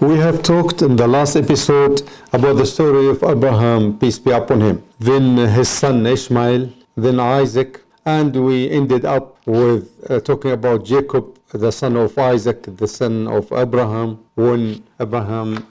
We have talked in the last episode about the story of Abraham, peace be upon him, then his son Ishmael, then Isaac, and we ended up with talking about Jacob, the son of Isaac, the son of Abraham, when Abraham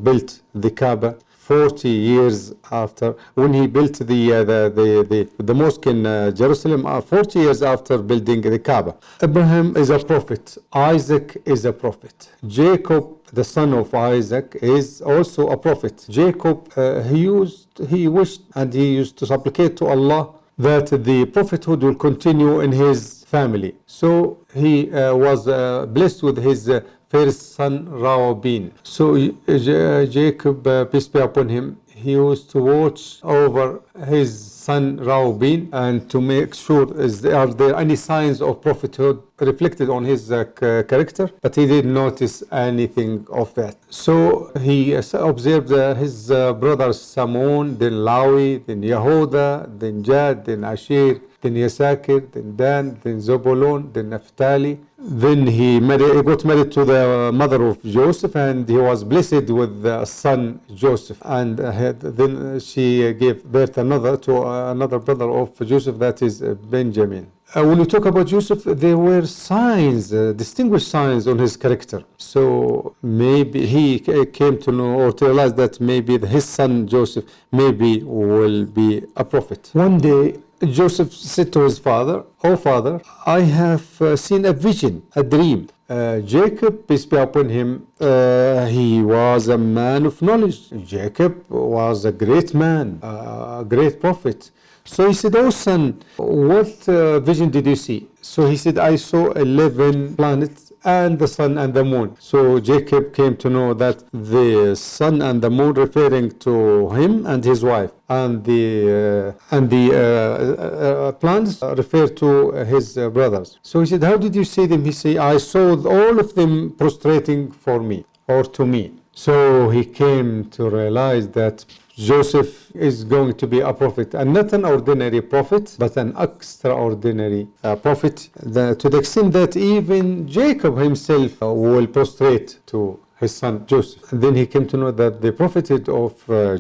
built the Kaaba. 40 years after, when he built the mosque in Jerusalem, 40 years after building the Kaaba. Abraham is a prophet. Isaac is a prophet. Jacob, the son of Isaac, is also a prophet. Jacob, he wished and he used to supplicate to Allah that the prophethood will continue in his family. So he was blessed with his first son Reuben. So Jacob, peace be upon him, he used to watch over his son Reuben and to make sure are there any signs of prophethood reflected on his character, but he didn't notice anything of that. So he observed his brothers Samon, then Lawi, then Yehuda, then Gad, then Asher, then Yisakir, then Dan, then Zebulun, then Naphtali. Then he got married to the mother of Joseph, and he was blessed with the son Joseph. And then she gave birth to another brother of Joseph, that is Benjamin. When you talk about Joseph, there were signs, distinguished signs on his character. So maybe he came to know or to realize that maybe his son Joseph maybe will be a prophet. One day, Joseph said to his father, "Oh father, I have seen a vision, a dream." Jacob, peace be upon him, he was a man of knowledge. Jacob was a great man, a great prophet. So he said, "Oh son, what vision did you see?" So he said, "I saw 11 planets and the sun and the moon." So Jacob came to know that the sun and the moon referring to him and his wife, and the planets refer to his brothers. So he said, "How did you see them?" He said, "I saw all of them prostrating for me or to me." So he came to realize that Joseph is going to be a prophet, and not an ordinary prophet, but an extraordinary prophet, to the extent that even Jacob himself will prostrate to his son Joseph. And then he came to know that the prophethood of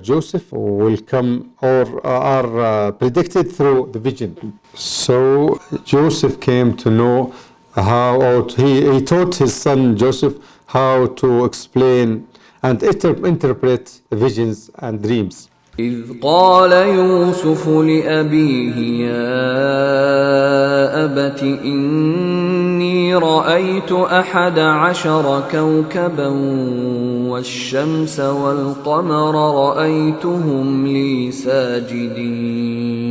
Joseph will come or are predicted through the vision. So Joseph came to know how, or he taught his son Joseph how to explain and interpret visions and dreams. إذ قال يوسف لأبيه يا أبت إني رأيت 11 كوكبا والشمس والقمر رأيتهم لي ساجدين.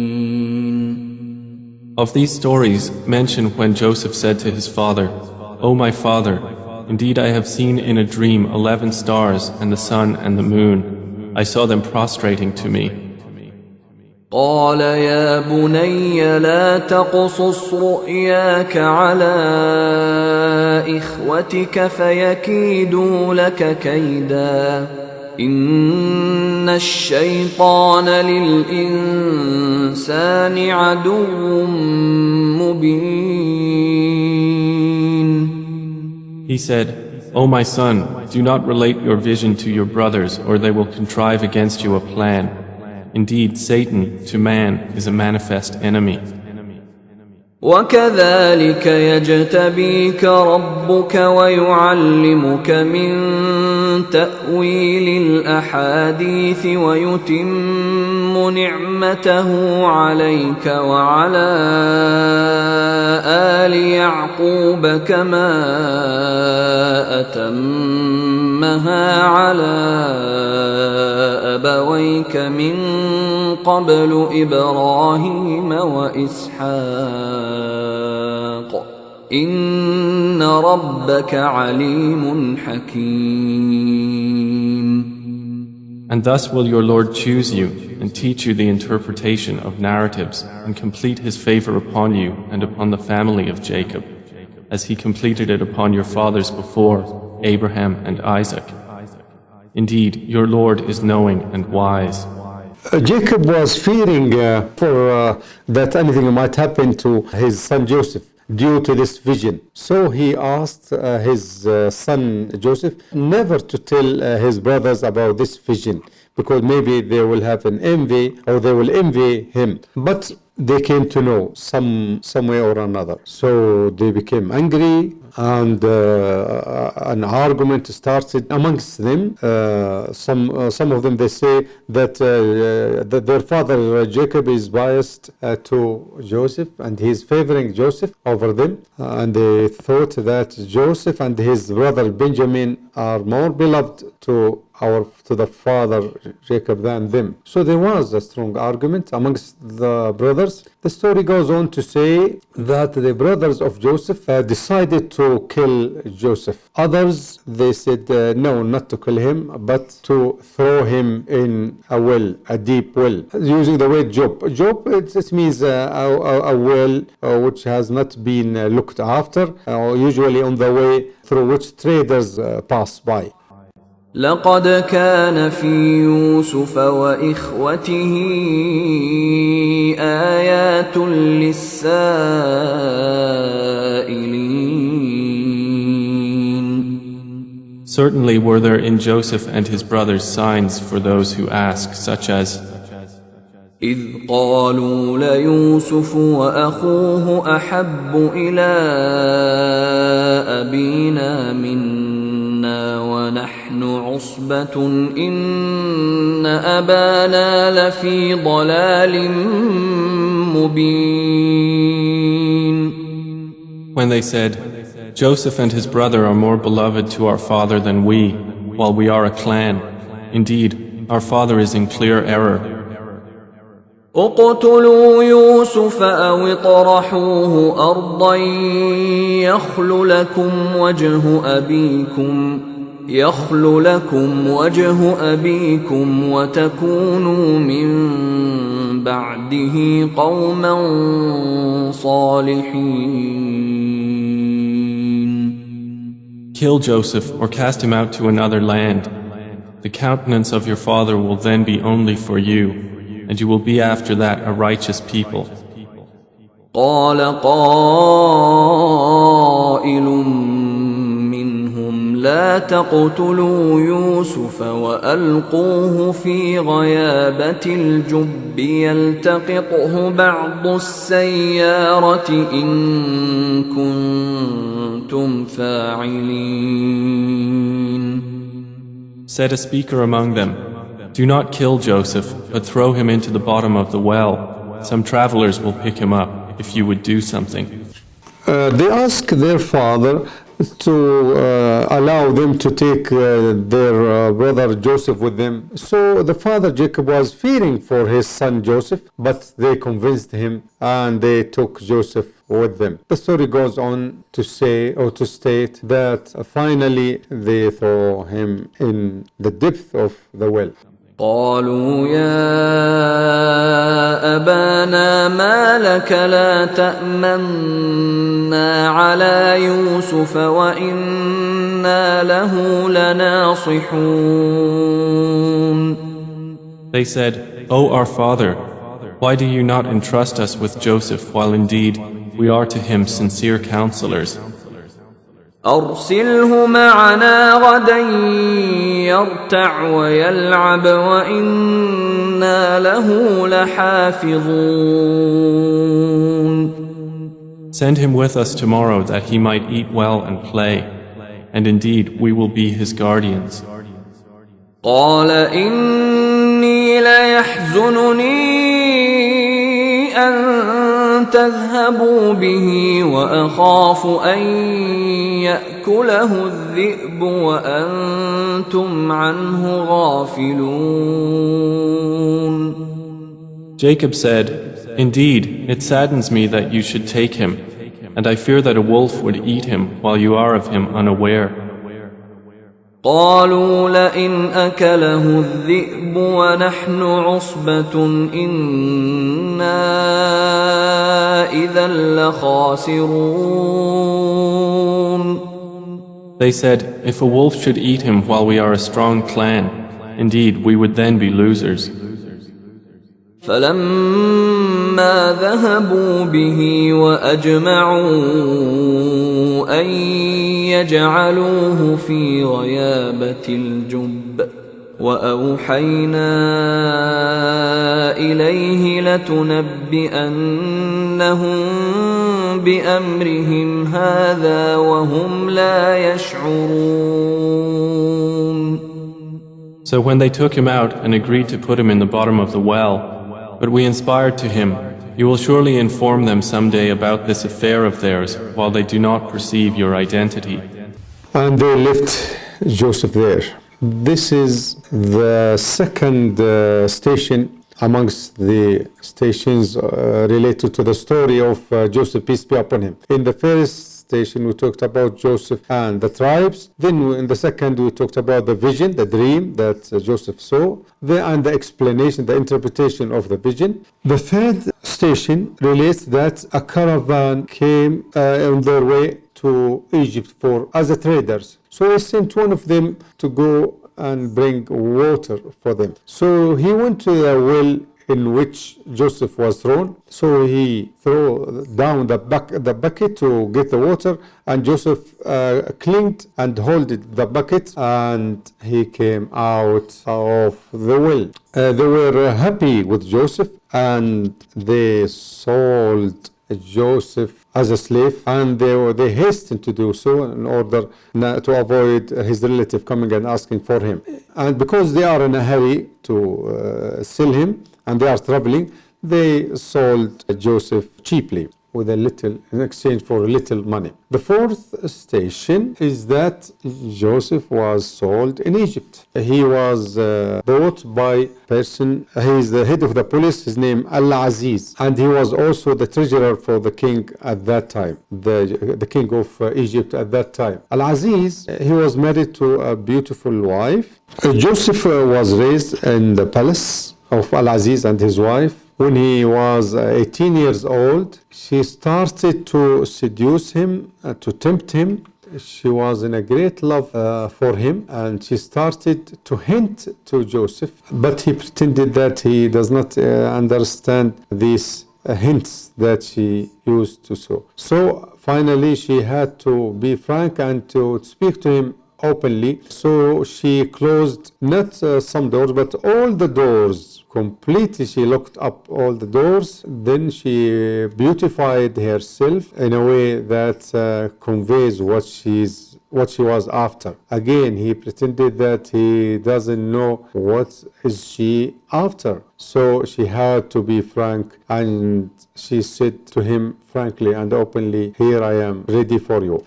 Of these stories, mention when Joseph said to his father, "O my father, indeed I have seen in a dream 11 stars and the sun and the moon. I saw them prostrating to me." قال يا بني لا تقصص رؤياك على إخوتك فيكيدوا لك كيدا إن الشيطان للإنسان عدو مبين. He said, "O my son, do not relate your vision to your brothers, or they will contrive against you a plan. Indeed, Satan, to man, is a manifest enemy." وكذلك يجتبيك ربك ويعلمك من تأويل الأحاديث ويتم نعمته عليك وعلى آل يعقوب كما أتمها على أبويك من قبل إبراهيم وإسحاق إن ربك عليم حكيم. And thus will your Lord choose you and teach you the interpretation of narratives and complete his favor upon you and upon the family of Jacob, as he completed it upon your fathers before, Abraham and Isaac. Indeed, your Lord is knowing and wise. Jacob was fearing for that anything might happen to his son Joseph. due to this vision. So he asked his son Joseph never to tell his brothers about this vision, because maybe they will have an envy, or they will envy him. But they came to know some way or another. So they became angry, and an argument started amongst them. Some of them, they say that their father Jacob is biased to Joseph, and he is favoring Joseph over them. And they thought that Joseph and his brother Benjamin are more beloved to the father Jacob than them. So there was a strong argument amongst the brothers. The story goes on to say that the brothers of Joseph decided to kill Joseph. Others, they said no, not to kill him, but to throw him in a well, a deep well, using the word Job. Job, it means a well which has not been looked after, usually on the way through which traders pass by. لقد كان في يوسف وإخوته آيات للسائلين. Certainly were there in Joseph and his brothers signs for those who ask, such as إذ قالوا ليوسف وأخوه أحب إلى أبينا منا ونحن عصبة إن أبانا لفي ضلال مبين. when they said, Joseph and his brother are more beloved to our father than we, while we are a clan. Indeed, our father is in clear error. اقتلوا يوسف أو اطرحوه أرضا يخل لكم وجه أبيكم وتكونوا من بعده قوما صالحين. Kill Joseph or cast him out to another land. The countenance of your father will then be only for you, and you will be after that a righteous people. قال قائل منهم لا تقتلوا يوسف وألقوه في غيابة الجب يلتقطه بعض السيارة إن كنتم فاعلين. Said a speaker among them, do not kill Joseph, but throw him into the bottom of the well. Some travelers will pick him up if you would do something. They ask their father to allow them to take their brother Joseph with them. So the father Jacob was fearing for his son Joseph, but they convinced him and they took Joseph with them. The story goes on to say, or to state, that finally they throw him in the depth of the well. قالوا يا أبانا ما لك لا تأمنا على يوسف وإنا له لناصحون. They said, O our father, why do you not entrust us with Joseph while indeed we are to him sincere counselors? أرسله معنا غدا يرتع ويلعب وإنا له لحافظون. Send him with us tomorrow that he might eat well and play, and indeed we will be his guardians. قال إني ليحزنني أن تذهبوا به وأخاف أن يأكله الذئب وأنتم عنه غافلون. Jacob said, Indeed, it saddens me that you should take him, and I fear that a wolf would eat him while you are of him unaware. قالوا لئن أكله الذئب ونحن عصبة إنا إذا لخاسرون. They said, If a wolf should eat him while we are a strong clan, indeed we would then be losers. فلما ذهبوا به وأجمعوا أن يجعلوه في غيابة الجب وأوحينا إليه لتنبئنهم بأمرهم هذا وهم لا يشعرون. So when they took him out and agreed to put him in the bottom of the well, but we inspired to him, you will surely inform them someday about this affair of theirs while they do not perceive your identity. And they left Joseph there. This is the second station amongst the stations related to the story of Joseph, peace be upon him. In the first station we talked about Joseph and the tribes. Then in the second we talked about the vision, the dream that Joseph saw, and the explanation, the interpretation of the vision. The third station relates that a caravan came on their way to Egypt as a traders. So he sent one of them to go and bring water for them. So he went to the well in which Joseph was thrown. So he threw down the bucket to get the water, and Joseph clinged and held the bucket, and he came out of the well. They were happy with Joseph, and they sold Joseph as a slave, and they hastened to do so in order to avoid his relative coming and asking for him. And because they are in a hurry to sell him and they are traveling, they sold Joseph cheaply with a little, in exchange for a little money. The fourth station is that Joseph was sold in Egypt. He was bought by a person, he is the head of the police, his name Al-Aziz, and he was also the treasurer for the king at that time, the king of Egypt at that time. Al-Aziz, he was married to a beautiful wife. Joseph was raised in the palace of Al-Aziz and his wife. When he was 18 years old, she started to seduce him, to tempt him. She was in a great love for him, and she started to hint to Joseph, but he pretended that he does not understand these hints that she used to sow. So finally she had to be frank and to speak to him openly. So she closed not some doors, but all the doors completely. She locked up all the doors. Then she beautified herself in a way that conveys what she was after. Again, he pretended that he doesn't know what is she after. So she had to be frank, and she said to him frankly and openly, "Here I am, ready for you."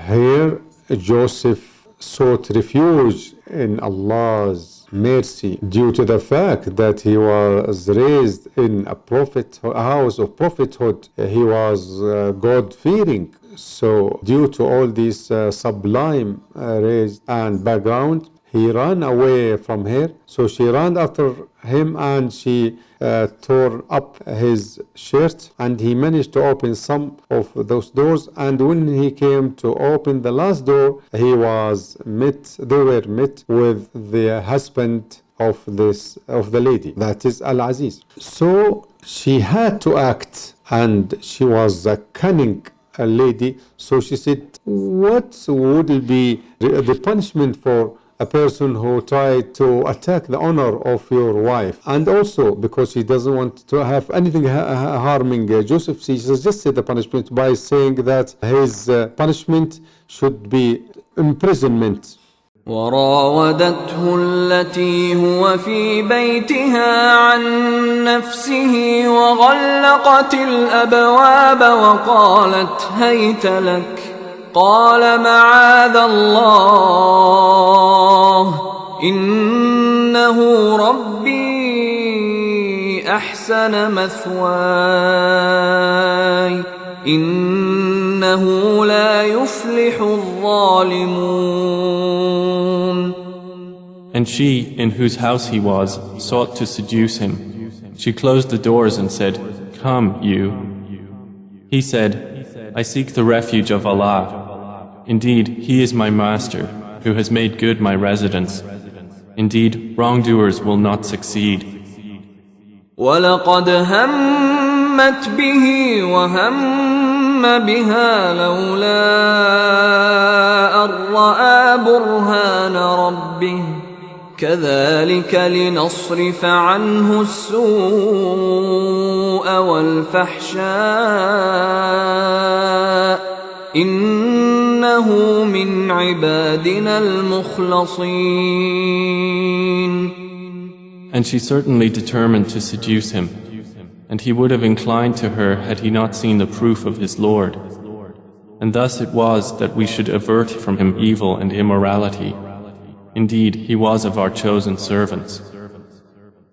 Here Joseph sought refuge in Allah's mercy due to the fact that he was raised in a house of prophethood. He was God-fearing. So due to all this sublime raised and background, he ran away from her. So she ran after him, and she tore up his shirt, and he managed to open some of those doors. And when he came to open the last door, they were met with the husband of the lady, that is Al-Aziz. So she had to act, and she was a cunning lady. So she said, what would be the punishment for a person who tried to attack the honor of your wife? And also because she doesn't want to have anything harming Joseph, she suggested the punishment by saying that his punishment should be imprisonment. وراودته التي هو في بيتها عن نفسه وغلقت الأبواب وقالت هيت لك قال معاذ الله إنه ربي أحسن مثواي إنه لا يفلح الظالمون. And she, in whose house he was, sought to seduce him. She closed the doors and said, "Come, you." He said, "I seek the refuge of Allah. Indeed, He is my Master, who has made good my residence. Indeed, wrongdoers will not succeed." ولقد همت به وهم بها لولا أن رأى برهان ربه كذلك لنصرف عنه السوء والفحشاء إنه من عبادنا المخلصين. And she certainly determined to seduce him, and he would have inclined to her had he not seen the proof of his Lord. And thus it was that we should avert from him evil and immorality. Indeed, he was of our chosen servants.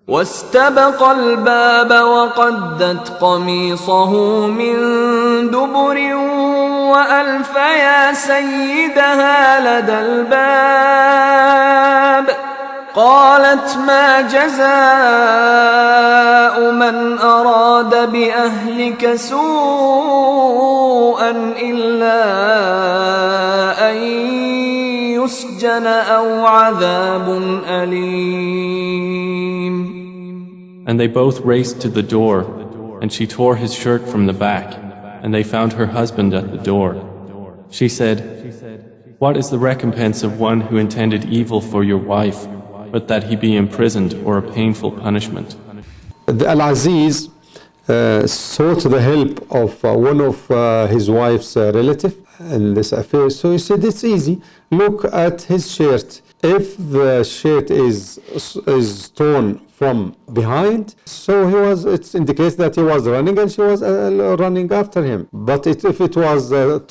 واستبق الباب وقدت قميصه من دبر وألف يا سيدها لدى الباب قالت ما جزاء من أراد بأهلك سوءا إلا أن يسجن أو عذاب أليم. And they both raced to the door, and she tore his shirt from the back, and they found her husband at the door. She said, "What is the recompense of one who intended evil for your wife, but that he be imprisoned or a painful punishment?" Al-Aziz sought the help of one of his wife's relative in this affair. So he said, it's easy. Look at his shirt. If the shirt is torn from behind, so it indicates that he was running and she was running after him. But if it was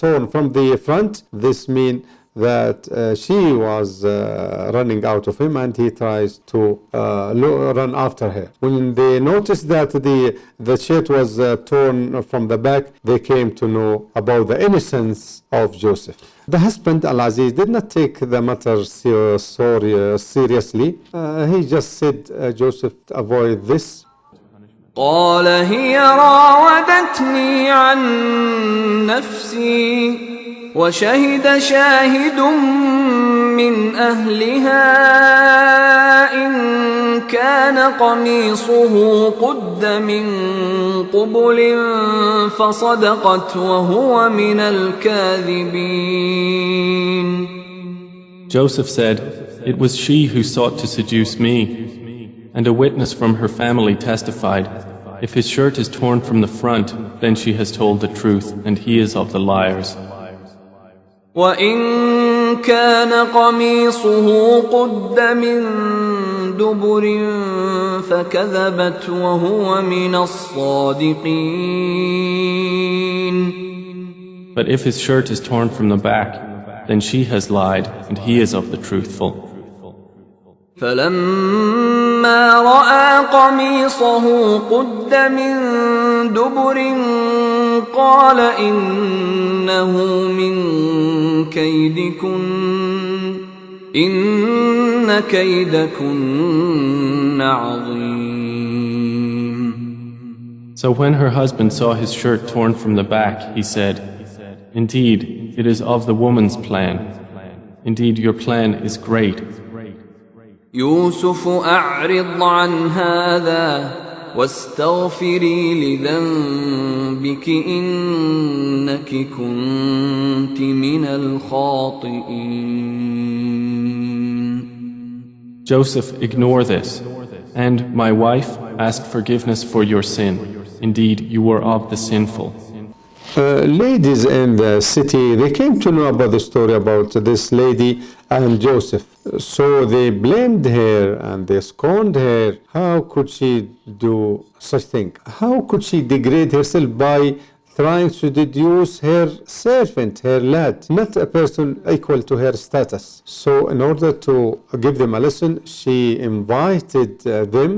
torn from the front, this means that she was running out of him and he tries to run after her. When they noticed that the shirt was torn from the back, they came to know about the innocence of Joseph. The husband, Al-Aziz, did not take the matter seriously. He just said, Joseph, avoid this. قال هي راودتني عن نفسي وشهد شاهد من أهلها إن كان قميصه قد من قبل فصدقت وهو من الكاذبين. Joseph said, "It was she who sought to seduce me." And a witness from her family testified, "If his shirt is torn from the front, then she has told the truth, and he is of the liars." وإن كان قميصه قد من دبر فكذبت وهو من الصادقين. But if his shirt is torn from the back, then she has lied, and he is of the truthful. فلما رأى قميصه قد من دبر قال إنه من كيدكن إن كيدكن عظيم. So when her husband saw his shirt torn from the back, he said, "Indeed, it is of the woman's plan. Indeed, your plan is great." يوسف أعرض عن هذا واستغفري لذنبك إنك كنت من الخاطئين. Joseph, ignore this, and my wife, ask forgiveness for your sin. Indeed, you were of the sinful. Ladies in the city, they came to know about the story about this lady and Joseph. So they blamed her and they scorned her. How could she do such thing? How could she degrade herself by trying to seduce her servant, her lad, not a person equal to her status? So in order to give them a lesson, she invited them.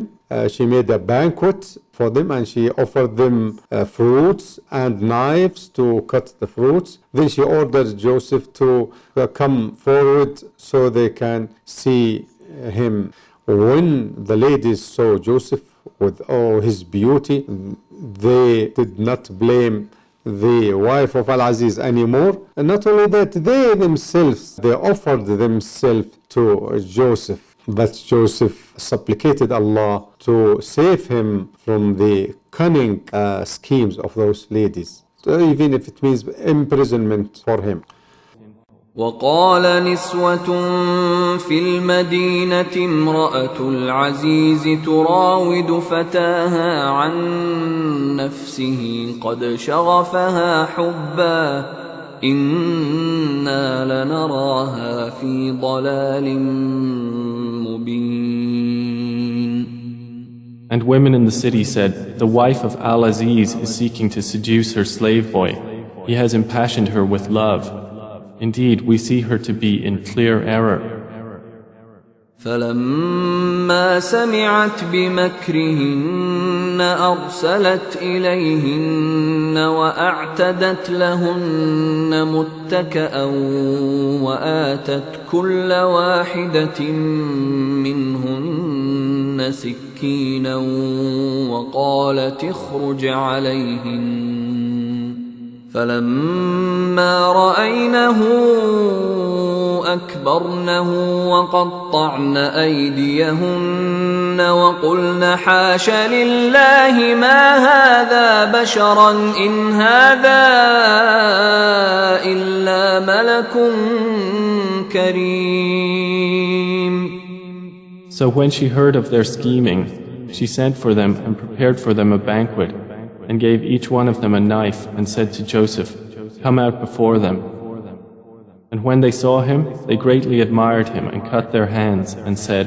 She made a banquet for them and she offered them fruits and knives to cut the fruits. Then she ordered Joseph to come forward so they can see him. When the ladies saw Joseph with all his beauty, they did not blame the wife of Al-Aziz anymore. And not only that, they offered themselves to Joseph. But Joseph supplicated Allah to save him from the cunning schemes of those ladies, even if it means imprisonment for him. وقال نسوة في المدينة امرأة العزيز تراود فتاها عن نفسه قد شغفها حبا إنا لنراها في ضلال مبين. And women in the city said, the wife of Al-Aziz is seeking to seduce her slave boy. He has impassioned her with love. Indeed, we see her to be in clear error. فلما سمعت بمكرهن أرسلت إليهن وأعتدت لهن متكأ وآتت كل واحدة منهن سكينا وقالت اخرج عليهن فلما رأينه أكبرنه وقطعن أيديهن وقلن حاش لله ما هذا بشرا إن هذا إلا ملك كريم. So when she heard of their scheming, she sent for them and prepared for them a banquet, and gave each one of them a knife, and said to Joseph, come out before them. And when they saw him, they greatly admired him and cut their hands, and said,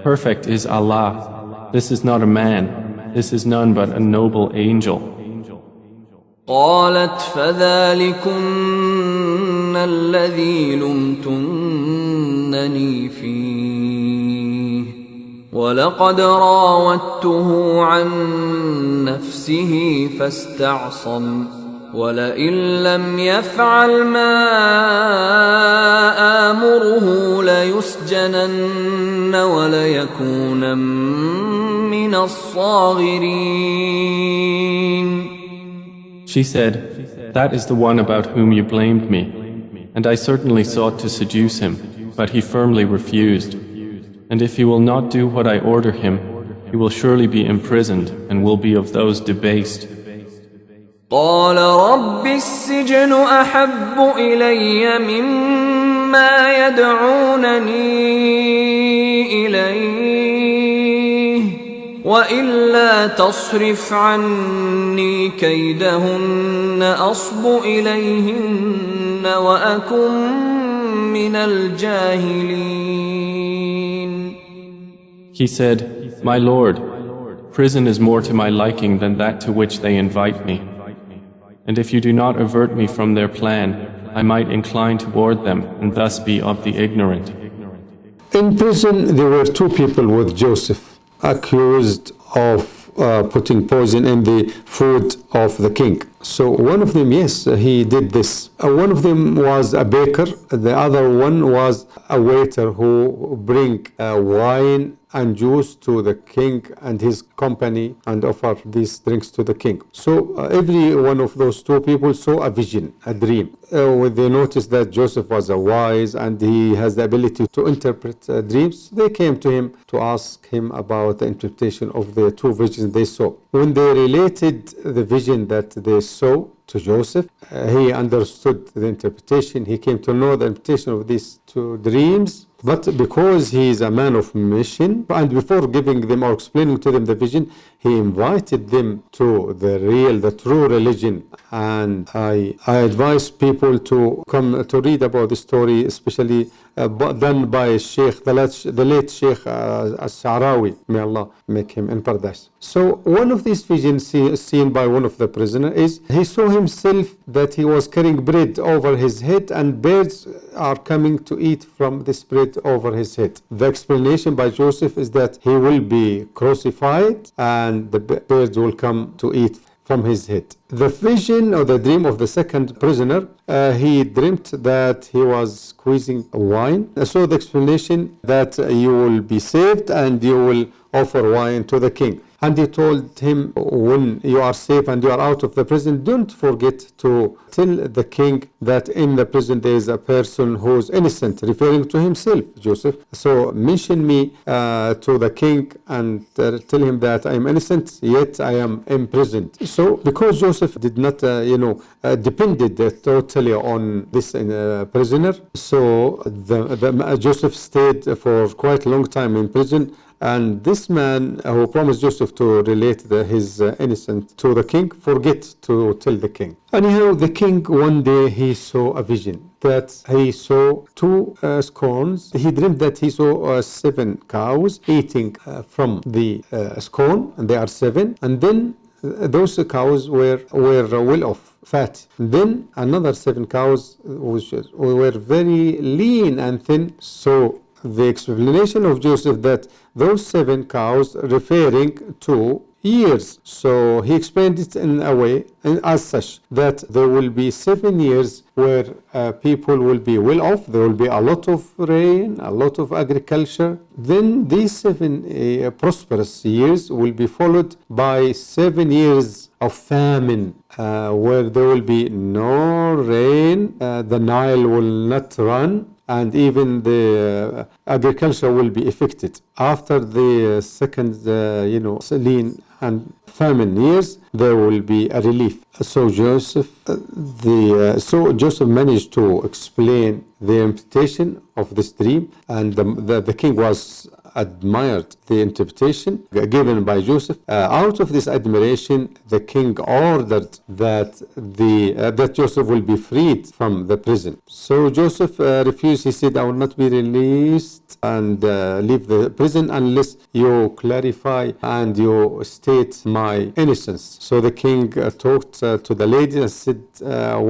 perfect is Allah. This is not a man. This is none but a noble angel. قالت فذلكن الذي لمتنني فيه ولقد راودته عن نفسه فاستعصم ولئن لم يفعل ما آمره ليسجنن وليكونن من الصاغرين. She said, that is the one about whom you blamed me, and I certainly sought to seduce him, but he firmly refused. And if he will not do what I order him, he will surely be imprisoned and will be of those debased. قال رب السجن أحب إلي مما يدعونني إليه وإلا تصرف عني كيدهن أصب إليهن وأكن من الجاهلين. He said, my Lord, prison is more to my liking than that to which they invite me. And if you do not avert me from their plan, I might incline toward them and thus be of the ignorant. In prison, there were two people with Joseph accused of putting poison in the food of the king. So one of them, yes, he did this. One of them was a baker. The other one was a waiter who bring wine and juice to the king and his company and offer these drinks to the king. So every one of those two people saw a vision, a dream. They noticed that Joseph was a wise and he has the ability to interpret dreams. They came to him to ask him about the interpretation of the two visions they saw. When they related the vision that they saw to Joseph, he understood the interpretation. He came to know the interpretation of these two dreams. But because he is a man of mission, and before giving them or explaining to them the vision, he invited them to the true religion. And I advise people to come to read about the story, especially done by Sheikh, the late Sheikh Al-Sha'rawi, may Allah make him in paradise. So one of these visions seen by one of the prisoners is he saw himself that he was carrying bread over his head and birds are coming to eat from this bread over his head. The explanation by Joseph is that he will be crucified and the birds will come to eat from his head. The vision or the dream of the second prisoner, he dreamt that he was squeezing wine. So the explanation that you will be saved and you will offer wine to the king. And he told him, when you are safe and you are out of the prison, don't forget to tell the king that in the prison there is a person who's innocent, referring to himself, Joseph. So mention me to the king and tell him that I am innocent, yet I am imprisoned. So because Joseph did not, depended totally on this prisoner, so Joseph stayed for quite a long time in prison. And this man who promised Joseph to relate his innocence to the king, forget to tell the king. Anyhow, the king one day he saw a vision that he saw two scones. He dreamed that he saw 7 cows eating from the scone, and they are 7. And then those cows were well off, fat. Then another 7 cows which were very lean and thin. So the explanation of Joseph that those 7 cows referring to years. So he explained it in a way, as such, that there will be 7 years where people will be well off. There will be a lot of rain, a lot of agriculture. Then these 7 prosperous years will be followed by 7 years of famine, where there will be no rain, the Nile will not run, and even the agriculture will be affected. After the second, lean and famine years, there will be a relief. So Joseph managed to explain the interpretation of this dream, and the king was admired the interpretation given by Joseph. Out of this admiration, the king ordered that Joseph will be freed from the prison. So Joseph refused. He said, I will not be released and leave the prison unless you clarify and you state my innocence. So the king talked to the ladies and said,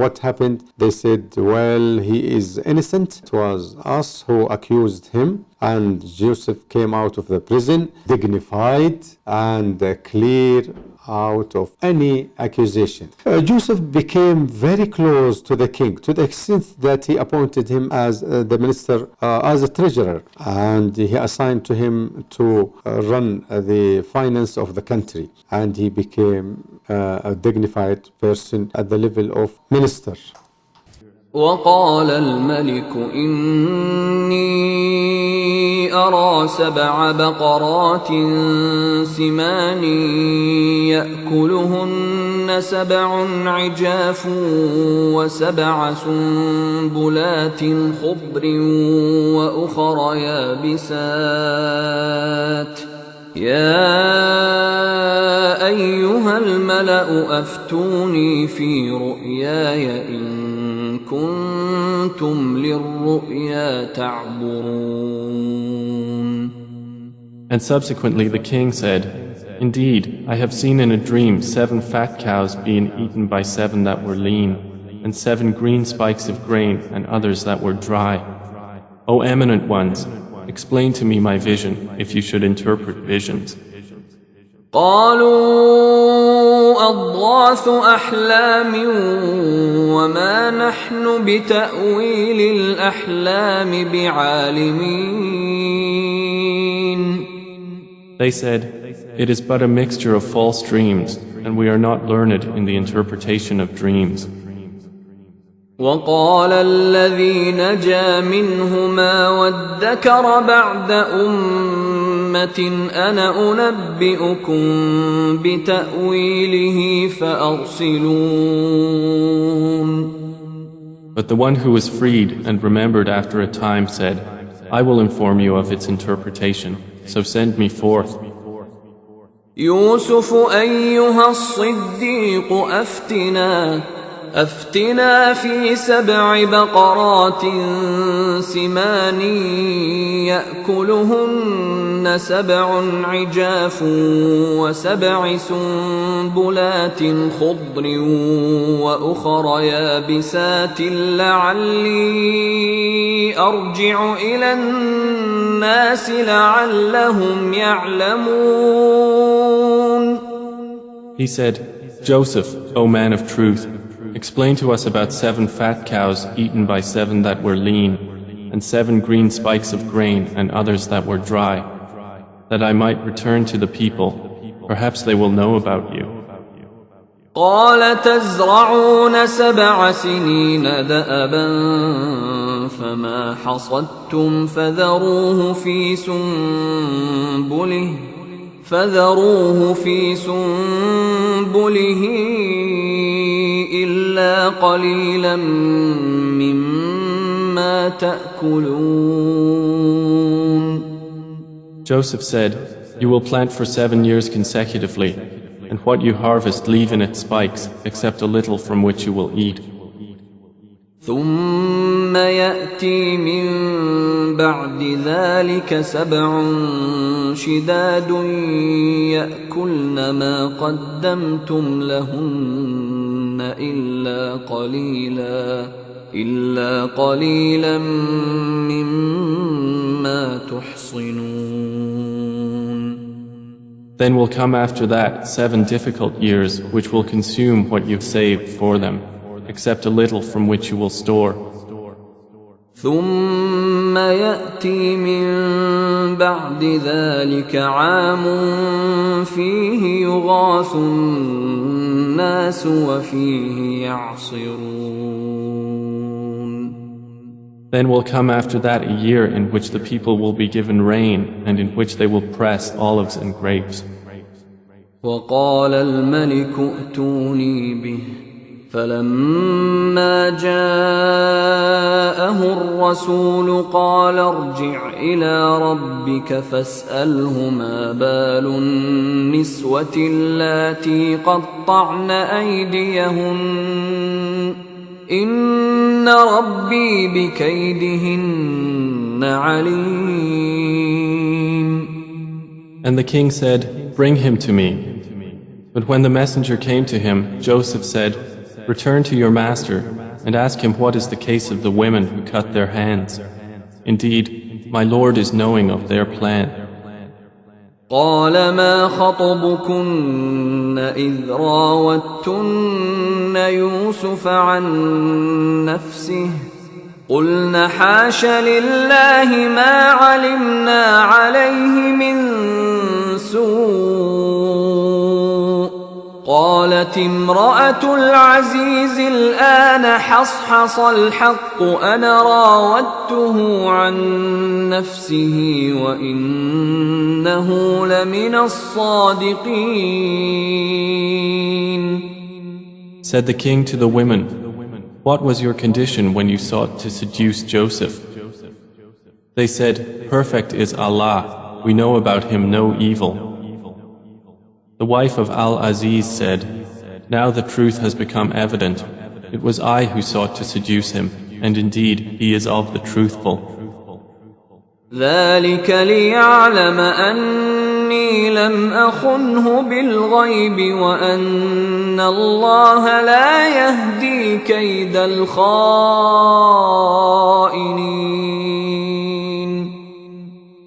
what happened? They said, well, he is innocent. It was us who accused him. And Joseph came out of the prison dignified and clear out of any accusation. Joseph became very close to the king, to the extent that he appointed him as the minister, as a treasurer, and he assigned to him to run the finance of the country, and he became a dignified person at the level of minister. وقال الملك إني أرى 7 بقرات سمان يأكلهن 7 عجاف و7 سنبلات خضر وأخر يابسات يا أيها الملأ أفتوني في رؤياي إن كنتم للرؤيا تعبرون. And subsequently the king said, Indeed, I have seen in a dream 7 fat cows being eaten by 7 that were lean, and 7 green spikes of grain and others that were dry. O eminent ones, explain to me my vision, if you should interpret visions. قالوا أضغاث أحلام وما نحن بتأويل الأحلام بعالمين. They said, It is but a mixture of false dreams, and we are not learned in the interpretation of dreams. وقال الذي نجا منهما وادكر بعد أمة أنا أنبئكم بتأويله فأرسلون. But the one who was freed and remembered after a time said, I will inform you of its interpretation, so send me forth. يوسف أيها الصديق أفتنا في 7 بقرات سمان يأكلهن 7 عجاف و7 سنبلات خضر وأخر يابسات لعلي أرجع إلى الناس لعلهم يعلمون. He said, Joseph, O man of truth, explain to us about 7 fat cows eaten by 7 that were lean, and 7 green spikes of grain and others that were dry, that I might return to the people, Perhaps they will know about you. قال تزرعون 7 سنين دأبا فما حصدتم فذروه في سنبله إلا قليلا مما تأكلون. Joseph said, "You will plant for 7 years consecutively, and what you harvest leave in its spikes, except a little from which you will eat. ثم يأتي من بعد ذلك 7 شداد يأكلن ما قدمتم لهن إلا قليلا مما تحصنون." Then will come after that 7 difficult years, which will consume what you've saved for them, except a little from which you will store. ثم يأتي من بعد ذلك عام فيه يغاث الناس وفيه يعصرون. Then will come after that a year in which the people will be given rain and in which they will press olives and grapes. وقال الملك ائتوني به فلما جاءه الرسول قال ارجع إلى ربك فاسأله ما بال النسوة اللاتي قطعن أيديهن إن ربي بكيدهن عليم. And the king said, "Bring him to me." But when the messenger came to him, Joseph said, "Return to your master and ask him what is the case of the women who cut their hands. Indeed, my Lord is knowing of their plan." قال ما خطبكن إذ راوتن يوسف عن نفسه قلن حاش لله ما علمنا عليه من سوء قالت امرأة العزيز الآن حصحص الحق أنا راودته عن نفسه وإنه لمن الصادقين. Said the king to the women, "What was your condition when you sought to seduce Joseph?" They said, "Perfect is Allah, we know about him no evil." The wife of Al-Aziz said, "Now the truth has become evident. It was I who sought to seduce him, and indeed he is of the truthful." ذلك ليعلم أني لم أخنه بالغيب وأن الله لا يهدي كيد الخائنين.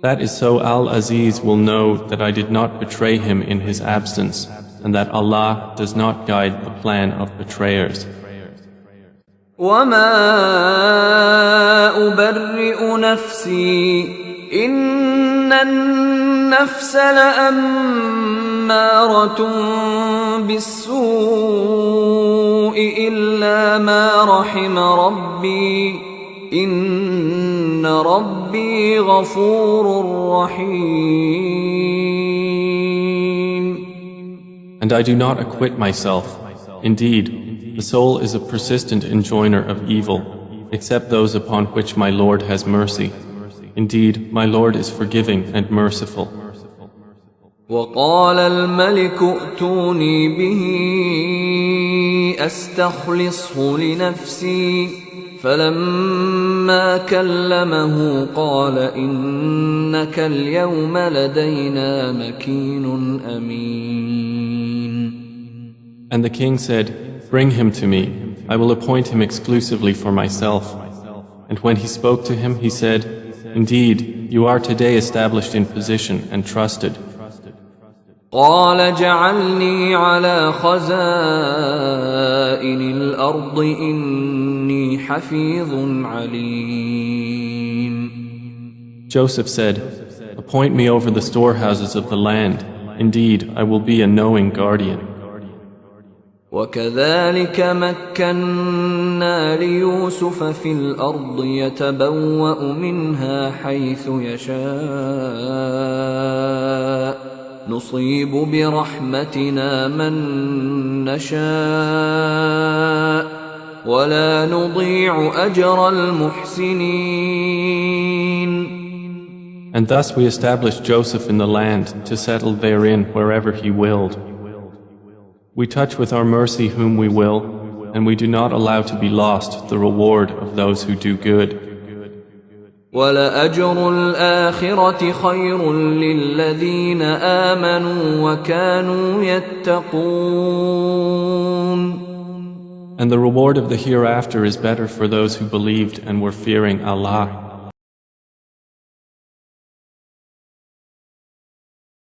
That is so Al-Aziz will know that I did not betray him in his absence, and that Allah does not guide the plan of betrayers. وما أبرئ نفسي إن النفس لأمارة بالسوء إلا ما رحم ربي إن ربي غفور رحيم. And I do not acquit myself. Indeed, the soul is a persistent enjoiner of evil, except those upon which my Lord has mercy. Indeed, my Lord is forgiving and merciful. وقال الملك ائتوني به أستخلصه لنفسي فلما كلمه قال إنك اليوم لدينا مكين أمين. And the king said, "Bring him to me. I will appoint him exclusively for myself." And when he spoke to him, he said, "Indeed, you are today established in position and trusted." قال جعلني على خزائن الأرض إني حفيظ عليم. Joseph said, "Appoint me over the storehouses of the land. Indeed, I will be a knowing guardian. وكذلك مكنا ليوسف في الأرض يتبوأ منها حيث يشاء نصيب برحمتنا من نشاء ولا نضيع أجر المحسنين. And thus we established Joseph in the land to settle therein wherever he willed. We touch with our mercy whom we will, and we do not allow to be lost the reward of those who do good. وَلَأَجْرُ الْآخِرَةِ خَيْرٌ لِلَّذِينَ آمَنُوا وَكَانُوا يَتَّقُونَ. And the reward of the hereafter is better for those who believed and were fearing Allah.